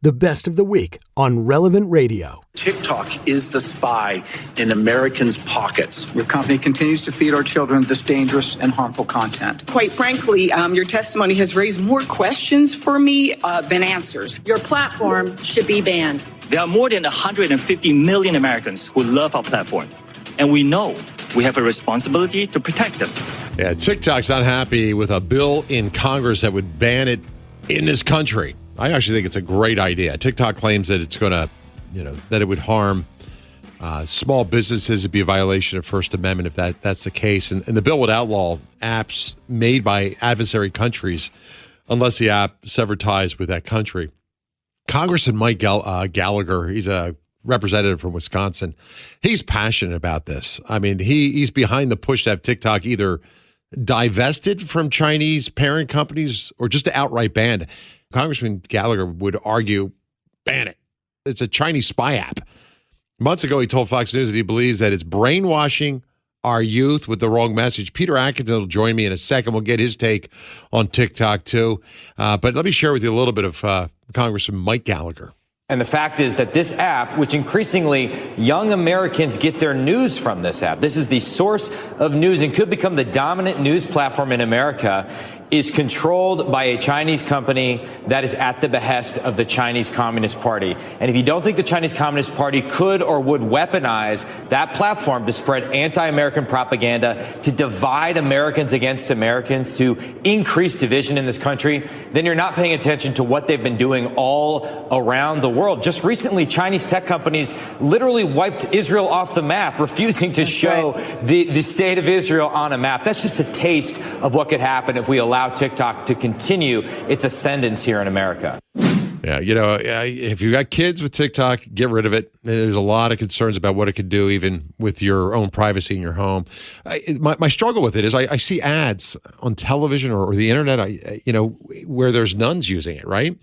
The best of the week on Relevant Radio. TikTok is the spy in Americans' pockets. Your company continues to feed our children this dangerous and harmful content. Quite frankly, your testimony has raised more questions for me than answers. Your platform should be banned. There are more than 150 million Americans who love our platform, and we know we have a responsibility to protect them. Yeah, TikTok's not happy with a bill in Congress that would ban it in this country. I actually think it's a great idea. TikTok claims that it's going to, that it would harm small businesses. It'd be a violation of First Amendment if that's the case. And the bill would outlaw apps made by adversary countries unless the app severed ties with that country. Congressman Mike Gallagher, he's a representative from Wisconsin. He's passionate about this. I mean, he's behind the push to have TikTok either divested from Chinese parent companies or just to outright ban it. Congressman Gallagher would argue, ban it. It's a Chinese spy app. Months ago, he told Fox News that he believes that it's brainwashing our youth with the wrong message. Peter Atkinson will join me in a second. We'll get his take on TikTok, too. But let me share with you a little bit of Congressman Mike Gallagher. And the fact is that this app, which increasingly young Americans get their news from this app, this is the source of news and could become the dominant news platform in America, is controlled by a Chinese company that is at the behest of the Chinese Communist Party. And if you don't think the Chinese Communist Party could or would weaponize that platform to spread anti-American propaganda, to divide Americans against Americans, to increase division in this country, then you're not paying attention to what they've been doing all around the world. Just recently, Chinese tech companies literally wiped Israel off the map, refusing to show the state of Israel on a map. That's just a taste of what could happen if we allow TikTok to continue its ascendance here in America. Yeah, if you got kids with TikTok, get rid of it. There's a lot of concerns about what it could do, even with your own privacy in your home. My struggle with it is I see ads on television or the internet, where there's nuns using it, right?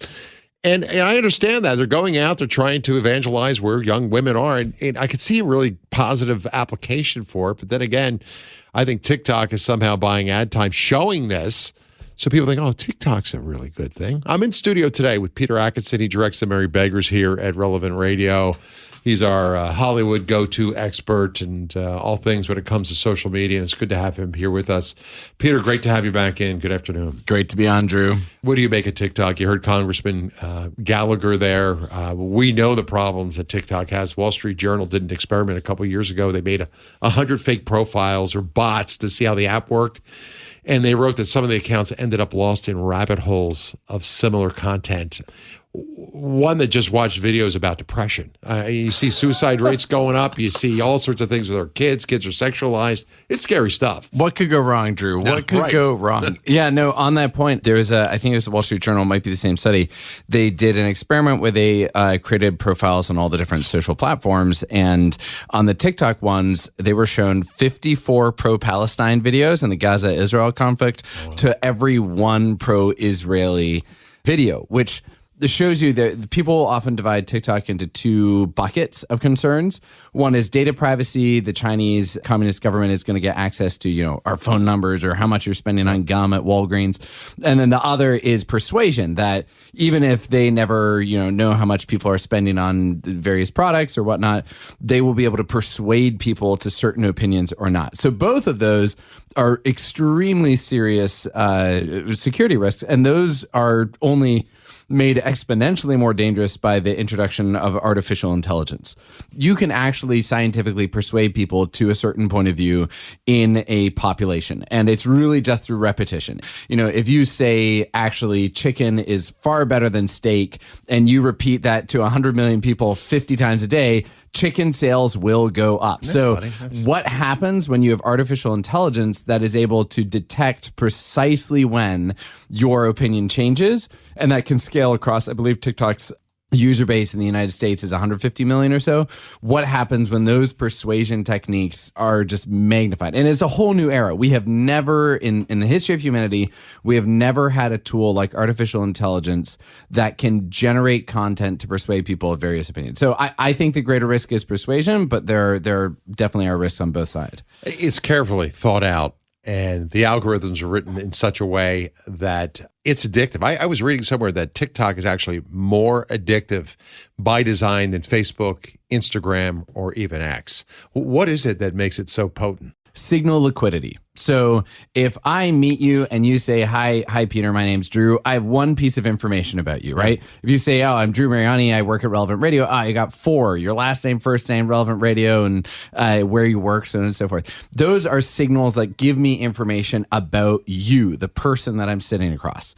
And I understand that. They're going out, they're trying to evangelize where young women are. And I could see a really positive application for it. But then again, I think TikTok is somehow buying ad time showing this. So people think, oh, TikTok's a really good thing. I'm in studio today with Peter Atkinson. He directs the Merry Beggars here at Relevant Radio. He's our Hollywood go-to expert and all things when it comes to social media. And it's good to have him here with us. Peter, great to have you back in. Good afternoon. Great to be on, Drew. What do you make of TikTok? You heard Congressman Gallagher there. We know the problems that TikTok has. Wall Street Journal did an experiment a couple years ago. They made 100 fake profiles or bots to see how the app worked. And they wrote that some of the accounts ended up lost in rabbit holes of similar content. One that just watched videos about depression. You see suicide rates going up. You see all sorts of things with our kids. Kids are sexualized. It's scary stuff. What could go wrong, Drew? What could go wrong? Yeah, no, on that point, there was I think it was the Wall Street Journal, it might be the same study. They did an experiment where they created profiles on all the different social platforms. And on the TikTok ones, they were shown 54 pro-Palestine videos in the Gaza-Israel conflict to every one pro-Israeli video, which shows you that people often divide TikTok into two buckets of concerns. One is data privacy. The Chinese Communist government is going to get access to, our phone numbers or how much you're spending on gum at Walgreens. And then the other is persuasion, that even if they never, know how much people are spending on various products or whatnot, they will be able to persuade people to certain opinions or not. So both of those are extremely serious security risks. And those are only made exponentially more dangerous by the introduction of artificial intelligence. You can actually scientifically persuade people to a certain point of view in a population, and it's really just through repetition. If you say actually chicken is far better than steak, and you repeat that to 100 million people 50 times a day, chicken sales will go up. That's so what happens when you have artificial intelligence that is able to detect precisely when your opinion changes, and that can scale across, I believe TikTok's user base in the United States is 150 million or so. What happens when those persuasion techniques are just magnified? And it's a whole new era. We have never, in the history of humanity, we have never had a tool like artificial intelligence that can generate content to persuade people of various opinions. So I think the greater risk is persuasion, but there definitely are risks on both sides. It's carefully thought out. and the algorithms are written in such a way that it's addictive. I was reading somewhere that TikTok is actually more addictive by design than Facebook, Instagram, or even X. What is it that makes it so potent? Signal liquidity. So if I meet you and you say, hi, Peter, my name's Drew, I have one piece of information about you, right? If you say, oh, I'm Drew Mariani, I work at Relevant Radio, you got 4, your last name, first name, Relevant Radio, and where you work, so on and so forth. Those are signals that give me information about you, the person that I'm sitting across.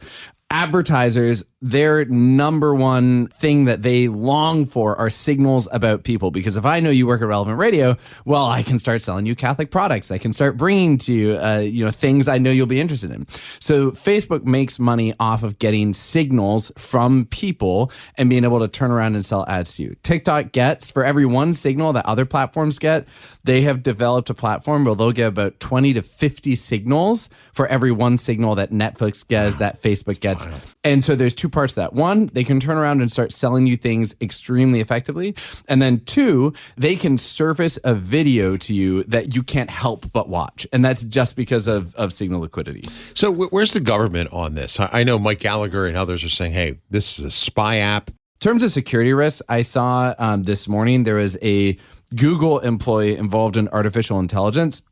Advertisers, their number one thing that they long for are signals about people. Because if I know you work at Relevant Radio, well, I can start selling you Catholic products. I can start bringing to you, things I know you'll be interested in. So Facebook makes money off of getting signals from people and being able to turn around and sell ads to you. TikTok gets, for every one signal that other platforms get, they have developed a platform where they'll get about 20 to 50 signals for every one signal that Netflix gets, that Facebook gets. And so there's 2 parts to that. 1, they can turn around and start selling you things extremely effectively. And then 2, they can surface a video to you that you can't help but watch. And that's just because of signal liquidity. So where's the government on this? I know Mike Gallagher and others are saying, hey, this is a spy app. In terms of security risks, I saw this morning there was a Google employee involved in artificial intelligence.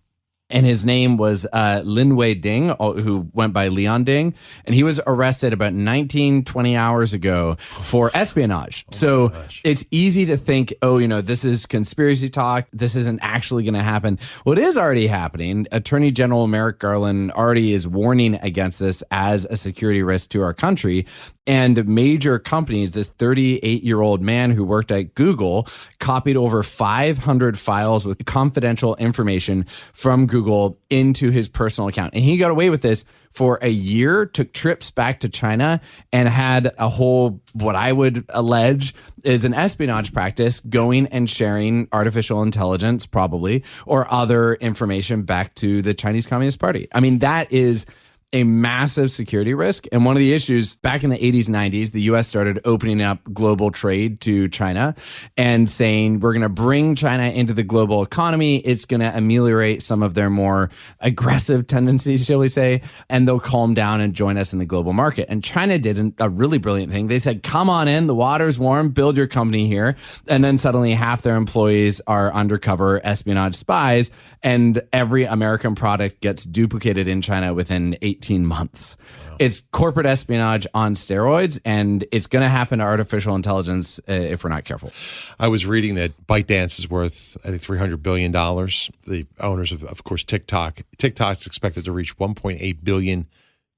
And his name was Linwei Ding, who went by Leon Ding. And he was arrested about 20 hours ago for espionage. So it's easy to think, this is conspiracy talk. This isn't actually going to happen. Well, it is already happening. Attorney General Merrick Garland already is warning against this as a security risk to our country. And major companies, this 38-year-old man who worked at Google copied over 500 files with confidential information from Google into his personal account. And he got away with this for a year, took trips back to China, and had a whole, what I would allege is an espionage practice, going and sharing artificial intelligence, probably, or other information back to the Chinese Communist Party. I mean, that is a massive security risk. And one of the issues back in the 80s, 90s, the U.S. started opening up global trade to China and saying, we're going to bring China into the global economy. It's going to ameliorate some of their more aggressive tendencies, shall we say, and they'll calm down and join us in the global market. And China did a really brilliant thing. They said, come on in, the water's warm, build your company here. And then suddenly half their employees are undercover espionage spies, and every American product gets duplicated in China within 18 months. Wow. It's corporate espionage on steroids, and it's going to happen to artificial intelligence if we're not careful. I was reading that ByteDance is worth, I think, $300 billion. The owners of course, TikTok's expected to reach 1.8 billion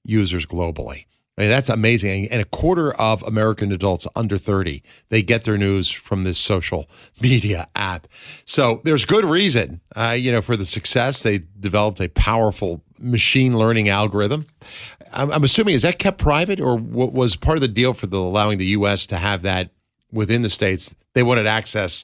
users globally. I mean, that's amazing. And a quarter of American adults under 30, they get their news from this social media app. So there's good reason, for the success. They developed a powerful machine learning algorithm. I'm assuming, is that kept private, or what was part of the deal for allowing the U.S. to have that within the states? They wanted access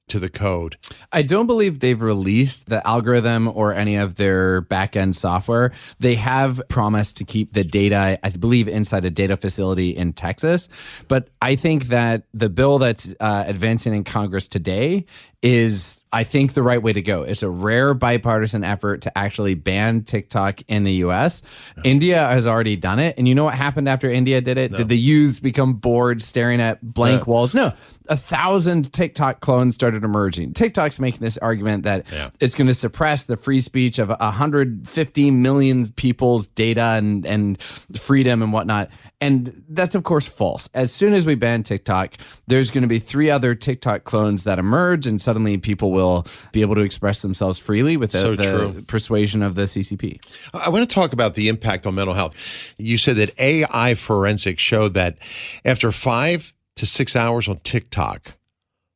to the code. I don't believe they've released the algorithm or any of their back-end software. They have promised to keep the data, I believe, inside a data facility in Texas. But I think that the bill that's advancing in Congress today is, I think, the right way to go. It's a rare bipartisan effort to actually ban TikTok in the U.S. No. India has already done it. And you know what happened after India did it? No. Did the youths become bored staring at blank walls? No. 1,000 TikTok clones started emerging. TikTok's making this argument that it's going to suppress the free speech of 150 million people's data and freedom and whatnot. And that's, of course, false. As soon as we ban TikTok, there's going to be 3 other TikTok clones that emerge, and suddenly people will be able to express themselves freely without the persuasion of the CCP. I want to talk about the impact on mental health. You said that AI forensics showed that after 5 to 6 hours on TikTok,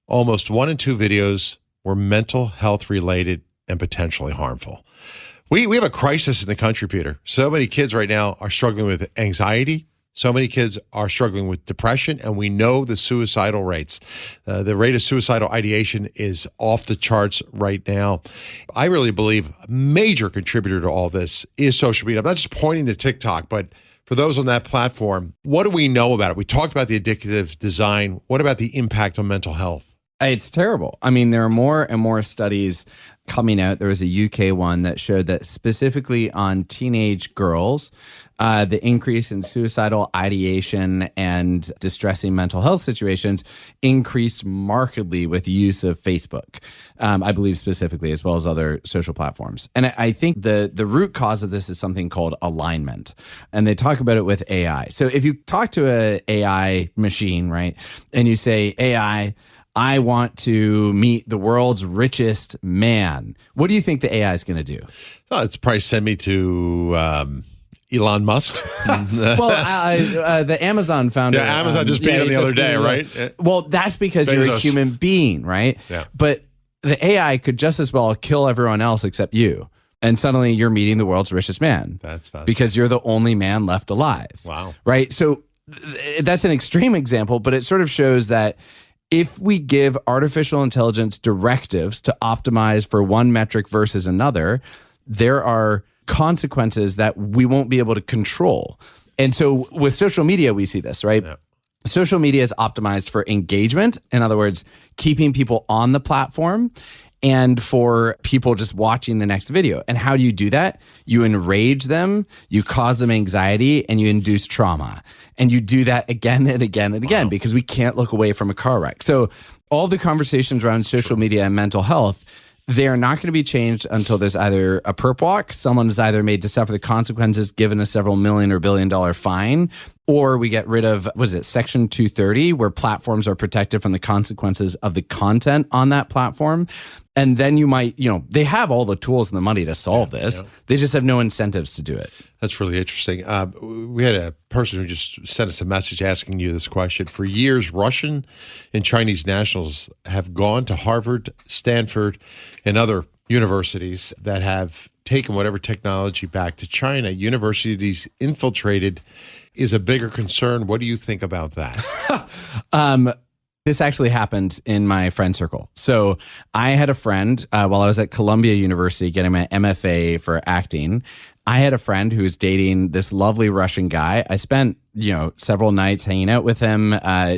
almost 1 in 2 videos were mental health related and potentially harmful. We have a crisis in the country, Peter. So many kids right now are struggling with anxiety. So many kids are struggling with depression, and we know the suicidal rates. The rate of suicidal ideation is off the charts right now. I really believe a major contributor to all this is social media. I'm not just pointing to TikTok, but for those on that platform, what do we know about it? We talked about the addictive design. What about the impact on mental health? It's terrible. I mean, there are more and more studies coming out. There was a UK one that showed that specifically on teenage girls, the increase in suicidal ideation and distressing mental health situations increased markedly with use of Facebook, I believe specifically, as well as other social platforms. And I think the root cause of this is something called alignment. And they talk about it with AI. So if you talk to an AI machine, right, and you say, AI, I want to meet the world's richest man, what do you think the AI is going to do? Oh, it's probably send me to Elon Musk. Well, the Amazon founder. Yeah, Amazon just beat him the other day, right? Well, that's because you're a human being, right? Yeah. But the AI could just as well kill everyone else except you. And suddenly you're meeting the world's richest man. That's fascinating. Because you're the only man left alive. Wow. Right? So that's an extreme example, but it sort of shows that if we give artificial intelligence directives to optimize for one metric versus another, there are consequences that we won't be able to control. And so with social media, we see this, right? Yeah. Social media is optimized for engagement. In other words, keeping people on the platform and for people just watching the next video. And how do you do that? You enrage them, you cause them anxiety, and you induce trauma. And you do that again and again and again because we can't look away from a car wreck. So all the conversations around social media and mental health, they are not going to be changed until there's either a perp walk, someone is either made to suffer the consequences, given a several million or $billion fine, or we get rid of, Section 230, where platforms are protected from the consequences of the content on that platform. And then you might, they have all the tools and the money to solve this. Yeah. They just have no incentives to do it. That's really interesting. We had a person who just sent us a message asking you this question. For years, Russian and Chinese nationals have gone to Harvard, Stanford, and other universities that have taken whatever technology back to China. Universities infiltrated is a bigger concern. What do you think about that? This actually happened in my friend circle. So I had a friend while I was at Columbia University getting my MFA for acting. I had a friend who was dating this lovely Russian guy. I spent, several nights hanging out with him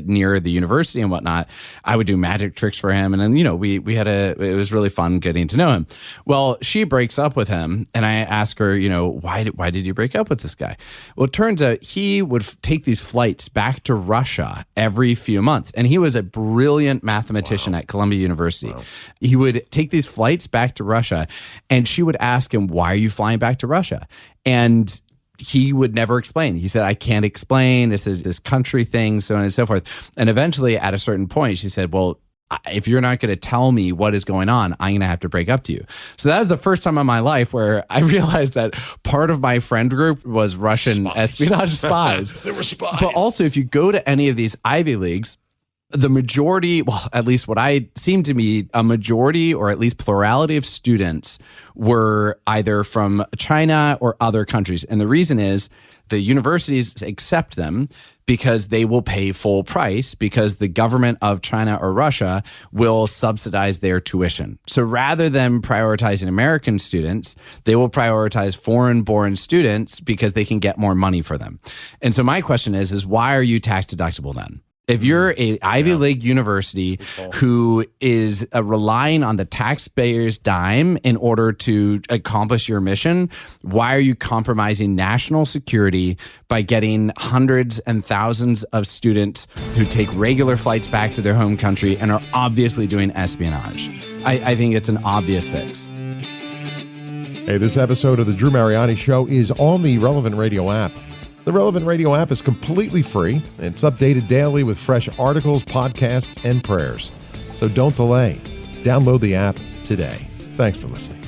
near the university and whatnot. I would do magic tricks for him. And then, it was really fun getting to know him. Well, she breaks up with him. And I ask her, why did you break up with this guy? Well, it turns out he would take these flights back to Russia every few months. And he was a brilliant mathematician at Columbia University. Wow. He would take these flights back to Russia. And she would ask him, why are you flying back to Russia? And he would never explain. He said, I can't explain. This is this country thing, so on and so forth. And eventually, at a certain point, she said, well, if you're not going to tell me what is going on, I'm going to have to break up to you. So that was the first time in my life where I realized that part of my friend group was Russian espionage spies. They were spies. But also, if you go to any of these Ivy Leagues, the majority, well, at least what I seemed to be a majority or at least plurality of students were either from China or other countries. And the reason is the universities accept them because they will pay full price because the government of China or Russia will subsidize their tuition. So rather than prioritizing American students, they will prioritize foreign-born students because they can get more money for them. And so my question is why are you tax deductible then? If you're a Ivy League university who is relying on the taxpayer's dime in order to accomplish your mission, why are you compromising national security by getting hundreds and thousands of students who take regular flights back to their home country and are obviously doing espionage? I think it's an obvious fix. Hey, this episode of the Drew Mariani Show is on the Relevant Radio app. The Relevant Radio app is completely free, and it's updated daily with fresh articles, podcasts, and prayers. So don't delay. Download the app today. Thanks for listening.